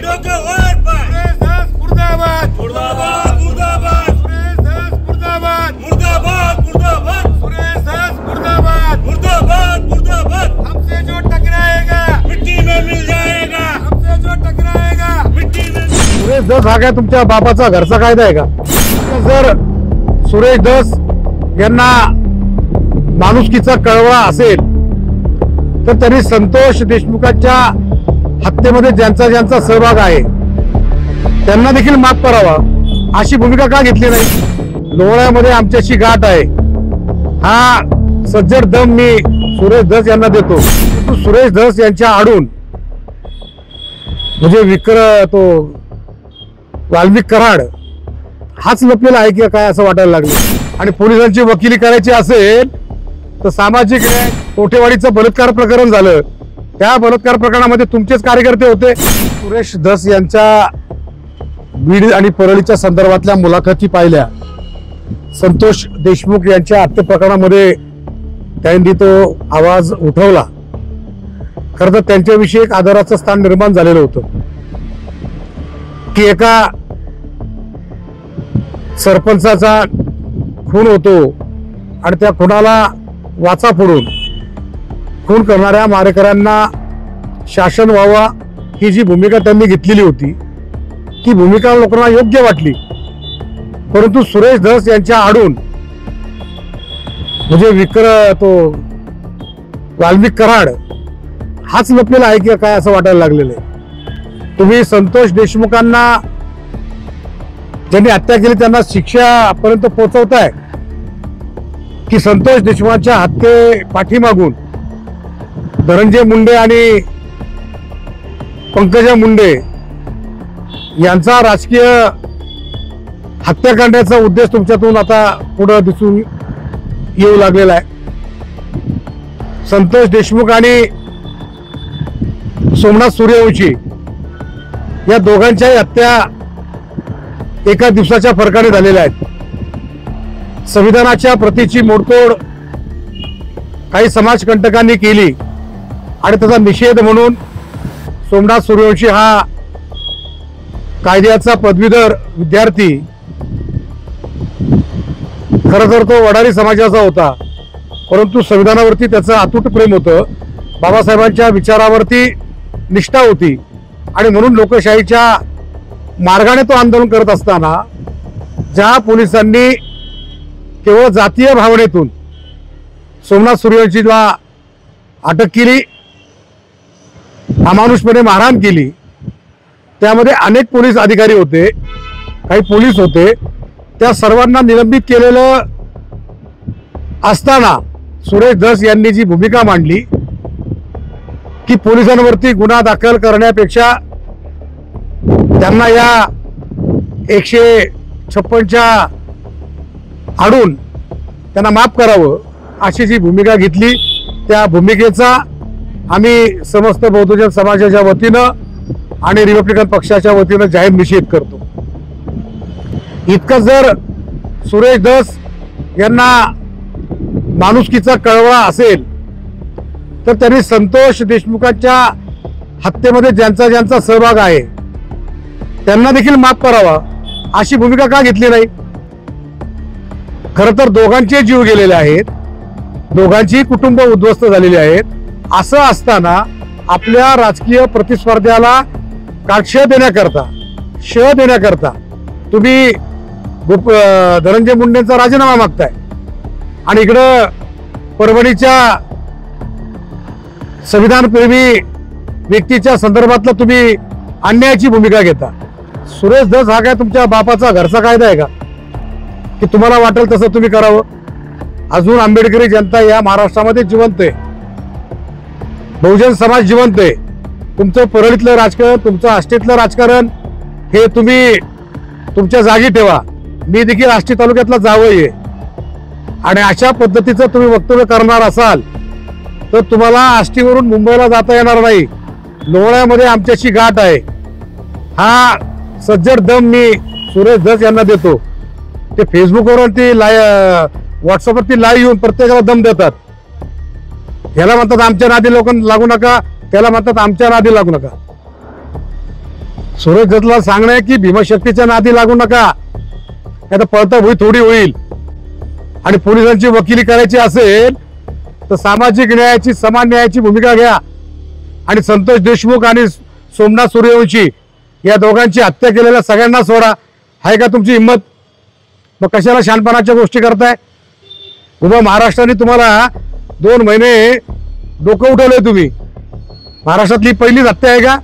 डोकं वर पाय मुर्दाबाद मुर्दाबाद मुर्दाबाद मुर्दाबाद मुर्दाबाद मुर्दाबाद मुर्दाबाद मुर्दाबाद मुर्दाबाद हमसे जो टकराएगा मिट्टी में मिल जाएगा हमसे जो टकराएगा मिट्टी में सुरेश धस हा काय तुमच्या बापाचा घरचा कायदा आहे का? जर सुरेश धस यांना माणुसकीचा कळवळा असेल तर त्यांनी संतोष देशमुखांच्या हत्येमध्ये ज्यांचा ज्यांचा सहभाग आहे त्यांना देखील माफ करावा अशी भूमिका का घेतली नाही? लोहळ्यामध्ये आमच्याशी गाठ आहे हा सज्जड दम मी सुरेश धस यांना देतो. सुरेश धस यांच्या आडून म्हणजे तो वाल्मिक कराड हाच लपलेला आहे की काय असं वाटायला लागलं. आणि पोलिसांची वकिली करायची असेल तर सामाजिक कोठेवाडीचं बलात्कार प्रकरण झालं, त्या बलात्कार प्रकरणामध्ये तुमचेच कार्यकर्ते होते. सुरेश धस यांच्या बीड आणि परळीच्या संदर्भातल्या मुलाखती पाहिल्या. संतोष देशमुख यांच्या हत्या प्रकरणामध्ये त्यांनी तो आवाज उठवला. खरं तर त्यांच्याविषयी एक आदराचं स्थान निर्माण झालेलं होतं की एका सरपंचाचा खून होतो आणि त्या खुनाला वाचा फोडून खून करणाऱ्या मारेकऱ्यांना शासन व्हावा ही जी भूमिका त्यांनी घेतलेली होती ती भूमिका लोकांना योग्य वाटली. परंतु सुरेश धस यांच्या आडून म्हणजे तो वाल्मिक कराड हाच लपलेला आहे की काय असं वाटायला लागलेलं आहे. तुम्ही संतोष देशमुखांना ज्यांनी हत्या केली त्यांना शिक्षापर्यंत पोहोचवताय की संतोष देशमुखांच्या हत्ये पाठीमागून धनंजय मुंडे आणि पंकजा मुंडे यांचा राजकीय हत्या करण्याचा उद्देश तुमच्यातून आता पुढे दिसून येऊ लागलेला आहे. संतोष देशमुख आणि सोमनाथ सूर्यवंशी या दोघांच्याही हत्या एका दिवसाच्या फरकाने झालेल्या आहेत. संविधानाच्या प्रतीची मोडतोड काही समाजकंटकांनी केली आणि त्याचा निषेध म्हणून सोमनाथ सूर्यवंशी हा कायद्याचा पदवीधर विद्यार्थी, खरं तर तो वडारी समाजाचा होता, परंतु संविधानावरती त्याचं अतूट प्रेम होतं, बाबासाहेबांच्या विचारावरती निष्ठा होती आणि म्हणून लोकशाहीच्या मार्गाने तो आंदोलन करत असताना ज्या पोलिसांनी केवळ जातीय भावनेतून सोमनाथ सूर्यवंशीला अटक केली, अमानुषपणे मारहाण केली, त्यामध्ये अनेक पोलीस अधिकारी होते, काही पोलीस होते, त्या सर्वांना निलंबित केलेलं असताना सुरेश धस यांनी जी भूमिका मांडली की पोलिसांवरती गुन्हा दाखल करण्यापेक्षा त्यांना या 156च्या आडून त्यांना माफ करावं अशी जी भूमिका घेतली त्या भूमिकेचा आम्ही समस्त बहुजन समाजाच्या वतीनं आणि रिपब्लिकन पक्षाच्या वतीनं जाहीर निषेध करतो. इतकं जर सुरेश धस यांना माणुसकीचा कळवळा असेल तर त्यांनी संतोष देशमुखांच्या हत्येमध्ये ज्यांचा ज्यांचा सहभाग आहे त्यांना देखील माफ करावा अशी भूमिका का घेतली नाही? खरं तर दोघांचे जीव गेलेले आहेत, दोघांची कुटुंब उद्ध्वस्त झालेली आहेत. असं असताना आपल्या राजकीय प्रतिस्पर्ध्याला काटशय देण्याकरता तुम्ही धनंजय मुंडेंचा राजीनामा मागताय आणि इकडं परभणीच्या संविधानप्रेमी व्यक्तीच्या संदर्भातलं तुम्ही अन्यायाची भूमिका घेता. सुरेश धस हा काय तुमच्या बापाचा घरचा कायदा आहे का की तुम्हाला वाटेल तसं तुम्ही करावं? अजून आंबेडकरी जनता या महाराष्ट्रामध्ये जिवंत आहे, बहुजन समाज जिवंत आहे. तुमचं परळीतलं राजकारण, तुमचं आष्टीतलं राजकारण हे तुम्ही तुमच्या जागी ठेवा. मी देखील आष्टी तालुक्यातला जावई आहे आणि अशा पद्धतीचं तुम्ही वक्तव्य करणार असाल तर तुम्हाला आष्टीवरून मुंबईला जाता येणार नाही. लोहळ्यामध्ये आमच्याशी गाठ आहे हा सज्जड दम मी सुरेश धस यांना देतो. ते फेसबुकवरती व्हॉट्सअपवरती लाईव्ह येऊन प्रत्येकाला दम देतात. ह्याला म्हणतात आमच्या नादी लागू नका, त्याला म्हणतात आमच्या नादी लागू नका. सुरेश दत्तला सांगणं आहे की भीमाशक्तीच्या नादी लागू नका, आता पळता भुई थोडी होईल. आणि पोलिसांची वकिली करायची असेल तर सामाजिक न्यायाची, समान न्यायाची भूमिका घ्या. आणि संतोष देशमुख आणि सोमनाथ सूर्यवंशी या दोघांची हत्या केलेल्या सगळ्यांना सोडा. आहे का तुमची हिंमत? मग कशाला शहाणपणाच्या गोष्टी करताय? उभं महाराष्ट्राने तुम्हाला 2 महिने डोकं उठवलंय. तुम्ही महाराष्ट्रातली पहिलीच हत्या आहे का?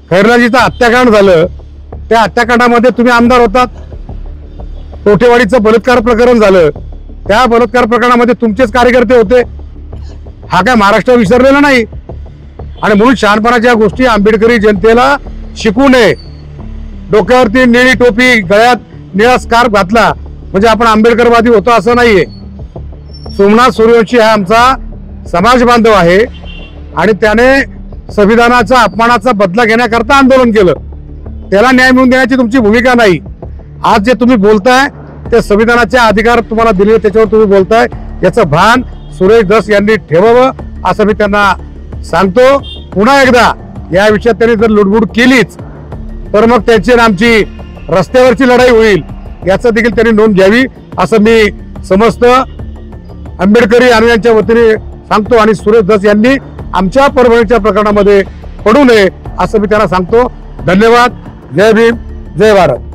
खैरलाजीचं हत्याकांड झालं, त्या हत्याकांडामध्ये तुम्ही आमदार होतात. कोठेवाडीचं बलात्कार प्रकरण झालं, त्या बलात्कार प्रकरणामध्ये तुमचेच कार्यकर्ते होते. हा काय महाराष्ट्र विसरलेला नाही. आणि म्हणून शहाणपणाच्या गोष्टी आंबेडकरी जनतेला शिकू नये. डोक्यावरती निळी टोपी, गळ्यात निळा स्कार्फ घातला म्हणजे आपण आंबेडकरवादी होतो असं नाहीये. सोमनाथ सूर्यवंशी हा आमचा समाज बांधव आहे आणि त्याने संविधानाचा अपमानाचा बदला घेण्याकरता आंदोलन केलं. त्याला न्याय मिळवून देण्याची तुमची भूमिका नाही. आज जे तुम्ही बोलताय ते संविधानाचे अधिकार तुम्हाला दिले, त्याच्यावर तुम्ही बोलताय, याचं भान सुरेश धस यांनी ठेवावं असं मी त्यांना सांगतो. पुन्हा एकदा या विषयात त्यांनी जर लुडबुड केलीच तर मग त्यांची आणि आमची रस्त्यावरची लढाई होईल, याचं देखील त्यांनी नोंद घ्यावी असं मी समस्त आंबेडकरी अनुयायांच्या वतीने सांगतो. आणि सुरेश धस यांनी आमच्या परभणीच्या प्रकरणामध्ये पडू नये असं मी त्यांना सांगतो. धन्यवाद. जय भीम, जय भारत.